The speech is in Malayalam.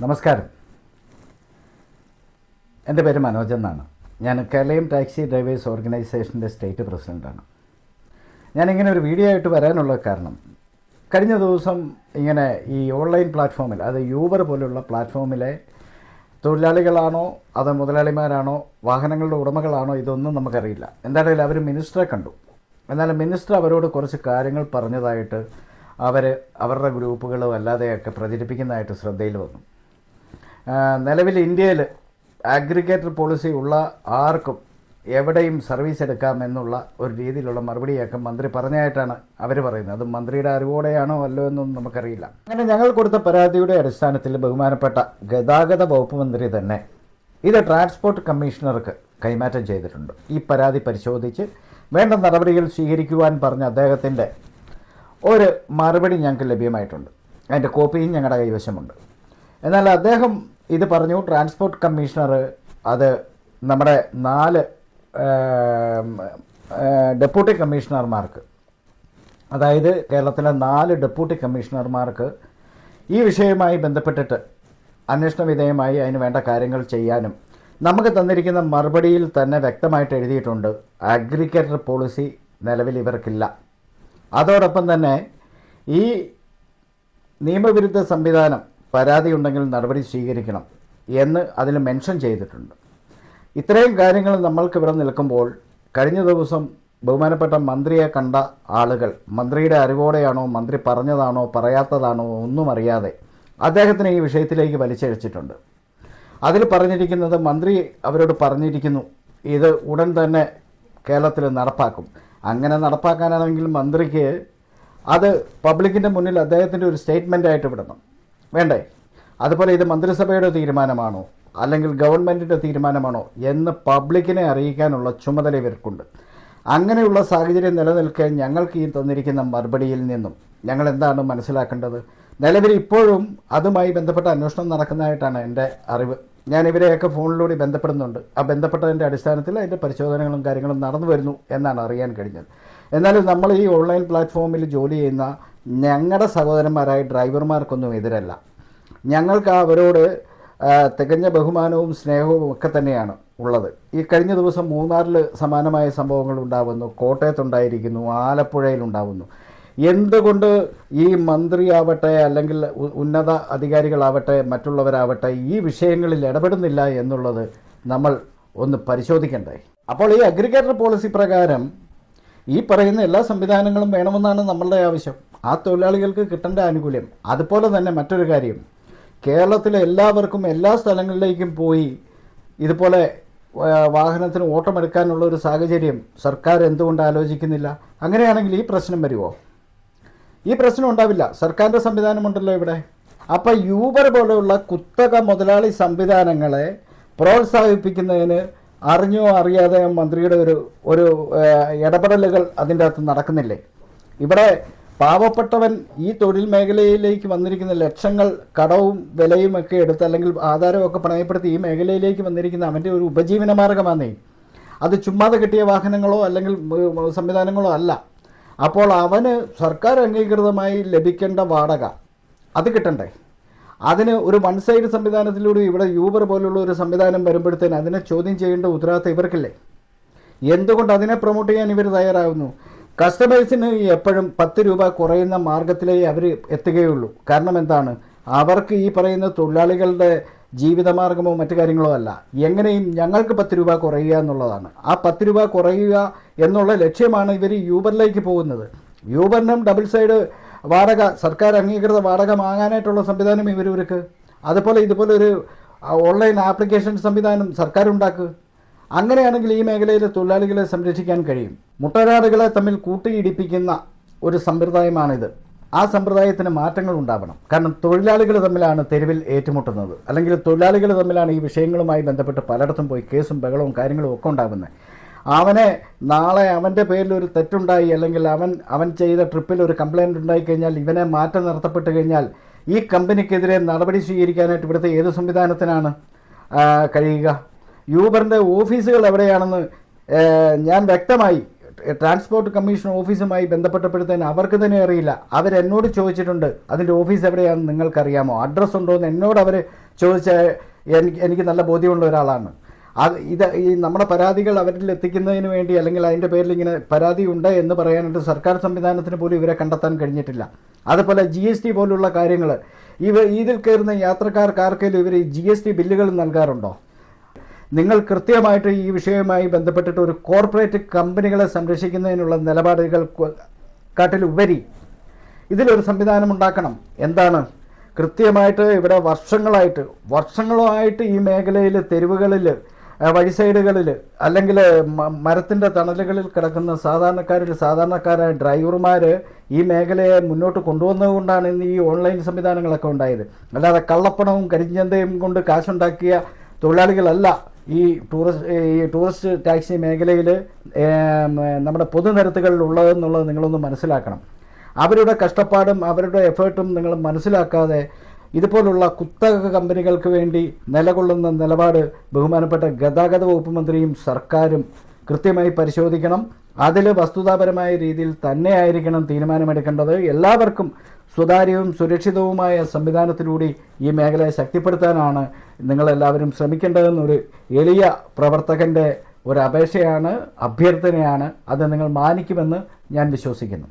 നമസ്കാരം. എൻ്റെ പേര് മനോജ് എന്നാണ്. ഞാൻ കേരളീയം ടാക്സി ഡ്രൈവേഴ്സ് ഓർഗനൈസേഷൻ്റെ സ്റ്റേറ്റ് പ്രസിഡൻ്റാണ്. ഞാനിങ്ങനെ ഒരു വീഡിയോ ആയിട്ട് വരാനുള്ള കാരണം, കഴിഞ്ഞ ദിവസം ഇങ്ങനെ ഈ ഓൺലൈൻ പ്ലാറ്റ്ഫോമിൽ, അത് യൂബർ പോലുള്ള പ്ലാറ്റ്ഫോമിലെ തൊഴിലാളികളാണോ അത് മുതലാളിമാരാണോ വാഹനങ്ങളുടെ ഉടമകളാണോ ഇതൊന്നും നമുക്കറിയില്ല. എന്തായാലും അവർ മിനിസ്റ്ററെ കണ്ടു. എന്നാൽ മിനിസ്റ്റർ അവരോട് കുറച്ച് കാര്യങ്ങൾ പറഞ്ഞതായിട്ട് അവരുടെ ഗ്രൂപ്പുകളും അല്ലാതെയൊക്കെ പ്രചരിപ്പിക്കുന്നതായിട്ട് ശ്രദ്ധയിൽ വന്നു. നിലവിൽ ഇന്ത്യയിൽ അഗ്രിഗേറ്റർ പോളിസി ഉള്ള ആർക്കും എവിടെയും സർവീസ് എടുക്കാമെന്നുള്ള ഒരു രീതിയിലുള്ള മറുപടിയൊക്കെ മന്ത്രി പറഞ്ഞതായിട്ടാണ് അവർ പറയുന്നത്. അത് മന്ത്രിയുടെ അറിവോടെയാണോ അല്ലോ എന്നൊന്നും നമുക്കറിയില്ല. അങ്ങനെ ഞങ്ങൾ കൊടുത്ത പരാതിയുടെ അടിസ്ഥാനത്തിൽ ബഹുമാനപ്പെട്ട ഗതാഗത വകുപ്പ് മന്ത്രി തന്നെ ഇത് ട്രാൻസ്പോർട്ട് കമ്മീഷണർക്ക് കൈമാറ്റം ചെയ്തിട്ടുണ്ട്. ഈ പരാതി പരിശോധിച്ച് വേണ്ട നടപടികൾ സ്വീകരിക്കുവാൻ പറഞ്ഞ അദ്ദേഹത്തിൻ്റെ ഒരു മറുപടി ഞങ്ങൾക്ക് ലഭ്യമായിട്ടുണ്ട്. അതിൻ്റെ കോപ്പിയും ഞങ്ങളുടെ കൈവശമുണ്ട്. എന്നാൽ അദ്ദേഹം ഇത് പറഞ്ഞു, ട്രാൻസ്പോർട്ട് കമ്മീഷണർ അത് നമ്മുടെ 4 ഡെപ്യൂട്ടി കമ്മീഷണർമാർക്ക്, അതായത് കേരളത്തിലെ 4 ഡെപ്യൂട്ടി കമ്മീഷണർമാർക്ക് ഈ വിഷയവുമായി ബന്ധപ്പെട്ടിട്ട് അന്വേഷണ വിധേയമായി അതിന് വേണ്ട കാര്യങ്ങൾ ചെയ്യാനും നമുക്ക് തന്നിരിക്കുന്ന മറുപടിയിൽ തന്നെ വ്യക്തമായിട്ട് എഴുതിയിട്ടുണ്ട്, അഗ്രിഗേറ്റർ പോളിസി നിലവിൽ ഇവർക്കില്ല. അതോടൊപ്പം തന്നെ ഈ നിയമവിരുദ്ധ സംവിധാനം പരാതി ഉണ്ടെങ്കിൽ നടപടി സ്വീകരിക്കണം എന്ന് അതിൽ മെൻഷൻ ചെയ്തിട്ടുണ്ട്. ഇത്രയും കാര്യങ്ങൾ നമ്മൾക്ക് ഇവിടെ നിൽക്കുമ്പോൾ കഴിഞ്ഞ ദിവസം ബഹുമാനപ്പെട്ട മന്ത്രിയെ കണ്ട ആളുകൾ മന്ത്രിയുടെ അറിവോടെയാണോ മന്ത്രി പറഞ്ഞതാണോ പറയാത്തതാണോ ഒന്നും അറിയാതെ അദ്ദേഹത്തിന് ഈ വിഷയത്തിലേക്ക് വലിച്ചഴിച്ചിട്ടുണ്ട്. അതിൽ പറഞ്ഞിരിക്കുന്നത്, മന്ത്രി അവരോട് പറഞ്ഞിരിക്കുന്നു ഇത് ഉടൻ തന്നെ കേരളത്തിൽ നടപ്പാക്കും. അങ്ങനെ നടപ്പാക്കാനാണെങ്കിൽ മന്ത്രിക്ക് അത് പബ്ലിക്കിൻ്റെ മുന്നിൽ അദ്ദേഹത്തിൻ്റെ ഒരു സ്റ്റേറ്റ്മെൻറ്റായിട്ട് വിടണം, വേണ്ടേ? അതുപോലെ ഇത് മന്ത്രിസഭയുടെ തീരുമാനമാണോ അല്ലെങ്കിൽ ഗവൺമെൻറ്റിൻ്റെ തീരുമാനമാണോ എന്ന് പബ്ലിക്കിനെ അറിയിക്കാനുള്ള ചുമതല ഇവർക്കുണ്ട്. അങ്ങനെയുള്ള സാഹചര്യം നിലനിൽക്കെ ഞങ്ങൾക്ക് ഈ തന്നിരിക്കുന്ന മറുപടിയിൽ നിന്നും ഞങ്ങൾ എന്താണ് മനസ്സിലാക്കേണ്ടത്? നിലവിൽ ഇപ്പോഴും അതുമായി ബന്ധപ്പെട്ട അന്വേഷണം നടക്കുന്നതായിട്ടാണ് എൻ്റെ അറിവ്. ഞാൻ ഇവരെയൊക്കെ ഫോണിലൂടെ ബന്ധപ്പെടുന്നുണ്ട്. ആ ബന്ധപ്പെട്ടതിൻ്റെ അടിസ്ഥാനത്തിൽ അതിൻ്റെ പരിശോധനകളും കാര്യങ്ങളും നടന്നു വരുന്നു എന്നാണ് അറിയാൻ കഴിഞ്ഞത്. എന്നാലും നമ്മൾ ഈ ഓൺലൈൻ പ്ലാറ്റ്ഫോമിൽ ജോലി ചെയ്യുന്ന ഞങ്ങളുടെ സഹോദരന്മാരായ ഡ്രൈവർമാർക്കൊന്നും എതിരല്ല. ഞങ്ങൾക്ക് അവരോട് തികഞ്ഞ ബഹുമാനവും സ്നേഹവും ഒക്കെ തന്നെയാണ് ഉള്ളത്. ഈ കഴിഞ്ഞ ദിവസം മൂന്നാറിൽ സമാനമായ സംഭവങ്ങൾ ഉണ്ടാവുന്നു, കോട്ടയത്തുണ്ടായിരിക്കുന്നു, ആലപ്പുഴയിലുണ്ടാവുന്നു. എന്തുകൊണ്ട് ഈ മന്ത്രിയാവട്ടെ അല്ലെങ്കിൽ ഉന്നത അധികാരികളാവട്ടെ മറ്റുള്ളവരാവട്ടെ ഈ വിഷയങ്ങളിൽ ഇടപെടുന്നില്ല എന്നുള്ളത് നമ്മൾ ഒന്ന് പരിശോധിക്കണ്ടേ? അപ്പോൾ ഈ അഗ്രിഗേറ്റർ പോളിസി പ്രകാരം ഈ പറയുന്ന എല്ലാ സംവിധാനങ്ങളും വേണമെന്നാണ് നമ്മളുടെ ആവശ്യം. ആ തൊഴിലാളികൾക്ക് കിട്ടേണ്ട ആനുകൂല്യം. അതുപോലെ തന്നെ മറ്റൊരു കാര്യം, കേരളത്തിലെ എല്ലാവർക്കും എല്ലാ സ്ഥലങ്ങളിലേക്കും പോയി ഇതുപോലെ വാഹനത്തിന് ഓട്ടമെടുക്കാനുള്ള ഒരു സാഹചര്യം സർക്കാർ എന്തുകൊണ്ട് ആലോചിക്കുന്നില്ല? അങ്ങനെയാണെങ്കിൽ ഈ പ്രശ്നം വരുമോ? ഈ പ്രശ്നം ഉണ്ടാവില്ല. സർക്കാരിൻ്റെ സംവിധാനമുണ്ടല്ലോ ഇവിടെ. അപ്പോൾ യൂബർ പോലെയുള്ള കുത്തക മുതലാളി സംവിധാനങ്ങളെ പ്രോത്സാഹിപ്പിക്കുന്നതിന് അറിഞ്ഞോ അറിയാതെ മന്ത്രിയുടെ ഒരു ഇടപെടലുകൾ അതിൻ്റെ അകത്ത് നടക്കുന്നില്ലേ? ഇവിടെ പാവപ്പെട്ടവൻ ഈ തൊഴിൽ മേഖലയിലേക്ക് വന്നിരിക്കുന്ന ലക്ഷങ്ങൾ കടവും വിലയും ഒക്കെ എടുത്ത് അല്ലെങ്കിൽ ആധാരമൊക്കെ പണയപ്പെടുത്തി ഈ മേഖലയിലേക്ക് വന്നിരിക്കുന്ന അവൻ്റെ ഒരു ഉപജീവന മാർഗമാണേ. അത് ചുമ്മാതെ കിട്ടിയ വാഹനങ്ങളോ അല്ലെങ്കിൽ സംവിധാനങ്ങളോ അല്ല. അപ്പോൾ അവന് സർക്കാർ അംഗീകൃതമായി ലഭിക്കേണ്ട വാടക അത് കിട്ടണ്ടേ? അതിന് ഒരു വൺ സൈഡ് സംവിധാനത്തിലൂടെ ഇവിടെ യൂബർ പോലുള്ള ഒരു സംവിധാനം വരുമ്പോഴത്തേന് അതിനെ ചോദ്യം ചെയ്യേണ്ട ഉത്തരവാദിത്തം ഇവർക്കില്ലേ? എന്തുകൊണ്ട് അതിനെ പ്രൊമോട്ട് ചെയ്യാൻ ഇവർ തയ്യാറാകുന്നു? കസ്റ്റമേഴ്സിന് എപ്പോഴും 10 രൂപ കുറയുന്ന മാർഗത്തിലേ അവർ എത്തുകയുള്ളൂ. കാരണം എന്താണ്? അവർക്ക് ഈ പറയുന്ന തൊഴിലാളികളുടെ ജീവിതമാർഗമോ മറ്റു കാര്യങ്ങളോ അല്ല, എങ്ങനെയും ഞങ്ങൾക്ക് 10 രൂപ കുറയുക എന്നുള്ളതാണ്. ആ 10 രൂപ കുറയുക എന്നുള്ള ലക്ഷ്യമാണ് ഇവർ യൂബറിലേക്ക് പോകുന്നത്. യൂബറിനും ഡബിൾ സൈഡ് വാടക, സർക്കാർ അംഗീകൃത വാടക വാങ്ങാനായിട്ടുള്ള സംവിധാനം ഇവർക്ക്, അതുപോലെ ഇതുപോലെ ഒരു ഓൺലൈൻ ആപ്ലിക്കേഷൻ സംവിധാനം സർക്കാർ ഉണ്ടാക്കുക. അങ്ങനെയാണെങ്കിൽ ഈ മേഖലയിലെ തൊഴിലാളികളെ സംരക്ഷിക്കാൻ കഴിയും. മുട്ടനാടുകളെ തമ്മിൽ കൂട്ടിയിടിപ്പിക്കുന്ന ഒരു സമ്പ്രദായമാണിത്. ആ സമ്പ്രദായത്തിന് മാറ്റങ്ങൾ ഉണ്ടാവണം. കാരണം തൊഴിലാളികൾ തമ്മിലാണ് തെരുവിൽ ഏറ്റുമുട്ടുന്നത്, അല്ലെങ്കിൽ തൊഴിലാളികൾ തമ്മിലാണ് ഈ വിഷയങ്ങളുമായി ബന്ധപ്പെട്ട് പലയിടത്തും പോയി കേസും ബഹളവും കാര്യങ്ങളും ഒക്കെ ഉണ്ടാകുന്നത്. അവനെ നാളെ അവൻ്റെ പേരിൽ ഒരു തെറ്റുണ്ടായി അല്ലെങ്കിൽ അവൻ ചെയ്ത ട്രിപ്പിൽ ഒരു കംപ്ലയിൻ്റ് ഉണ്ടായിക്കഴിഞ്ഞാൽ ഇവനെ മാറ്റം നടത്തപ്പെട്ട് കഴിഞ്ഞാൽ ഈ കമ്പനിക്കെതിരെ നടപടി സ്വീകരിക്കാനായിട്ട് ഇവിടുത്തെ ഏത് സംവിധാനത്തിനാണ് കഴിയുക? യൂബറിൻ്റെ ഓഫീസുകൾ എവിടെയാണെന്ന് ഞാൻ വ്യക്തമായി ട്രാൻസ്പോർട്ട് കമ്മീഷൻ ഓഫീസുമായി ബന്ധപ്പെട്ടപ്പോഴത്തേന് അവർക്ക് തന്നെ അറിയില്ല. അവരെന്നോട് ചോദിച്ചിട്ടുണ്ട് അതിൻ്റെ ഓഫീസ് എവിടെയാണെന്ന് നിങ്ങൾക്കറിയാമോ, അഡ്രസ്സ് ഉണ്ടോ എന്ന് എന്നോട് അവർ ചോദിച്ച എനിക്ക് നല്ല ബോധ്യമുള്ള ഒരാളാണ്. ഈ നമ്മുടെ പരാതികൾ അവരിൽ എത്തിക്കുന്നതിന് വേണ്ടി അല്ലെങ്കിൽ അതിൻ്റെ പേരിൽ ഇങ്ങനെ പരാതി ഉണ്ട് എന്ന് പറയാനായിട്ട് സർക്കാർ സംവിധാനത്തിന് പോലും ഇവരെ കണ്ടെത്താൻ കഴിഞ്ഞിട്ടില്ല. അതുപോലെ GST പോലുള്ള കാര്യങ്ങൾ ഇതിൽ കയറുന്ന യാത്രക്കാർക്കാർക്കെങ്കിലും ഇവർ GST ബില്ലുകൾ നൽകാറുണ്ടോ? നിങ്ങൾ കൃത്യമായിട്ട് ഈ വിഷയവുമായി ബന്ധപ്പെട്ടിട്ട് ഒരു കോർപ്പറേറ്റ് കമ്പനികളെ സംരക്ഷിക്കുന്നതിനുള്ള നിലപാടുകൾക്കാട്ടിലുപരി ഇതിലൊരു സംവിധാനം ഉണ്ടാക്കണം. എന്താണ്? കൃത്യമായിട്ട് ഇവിടെ വർഷങ്ങളായിട്ട് ഈ മേഖലയിൽ തെരുവുകളിൽ, വഴി സൈഡുകളിൽ അല്ലെങ്കിൽ മരത്തിൻ്റെ തണലുകളിൽ കിടക്കുന്ന സാധാരണക്കാരായ ഡ്രൈവർമാർ ഈ മേഖലയെ മുന്നോട്ട് കൊണ്ടുവന്നതുകൊണ്ടാണ് ഇന്ന് ഈ ഓൺലൈൻ സംവിധാനങ്ങളൊക്കെ ഉണ്ടായത്. അല്ലാതെ കള്ളപ്പണവും കരിഞ്ചന്തയും കൊണ്ട് കാശുണ്ടാക്കിയ തൊഴിലാളികളല്ല ഈ ടൂറിസ്റ്റ് ടാക്സി മേഖലയിൽ നമ്മുടെ പൊതുനിരത്തുകളിൽ ഉള്ളതെന്നുള്ളത് നിങ്ങളൊന്ന് മനസ്സിലാക്കണം. അവരുടെ കഷ്ടപ്പാടും അവരുടെ എഫേർട്ടും നിങ്ങൾ മനസ്സിലാക്കാതെ ഇതുപോലുള്ള കുത്തക കമ്പനികൾക്ക് വേണ്ടി നിലകൊള്ളുന്ന നിലപാട് ബഹുമാനപ്പെട്ട ഗതാഗത വകുപ്പ് മന്ത്രിയും സർക്കാരും കൃത്യമായി പരിശോധിക്കണം. അതിൽ വസ്തുതാപരമായ രീതിയിൽ തന്നെയായിരിക്കണം തീരുമാനമെടുക്കേണ്ടത്. എല്ലാവർക്കും സുതാര്യവും സുരക്ഷിതവുമായ സംവിധാനത്തിലൂടെ ഈ മേഖലയെ ശക്തിപ്പെടുത്താനാണ് നിങ്ങളെല്ലാവരും ശ്രമിക്കേണ്ടതെന്നൊരു എളിയ പ്രവർത്തകൻ്റെ ഒരു അപേക്ഷയാണ്, അഭ്യർത്ഥനയാണ്. അത് നിങ്ങൾ മാനിക്കുമെന്ന് ഞാൻ വിശ്വസിക്കുന്നു.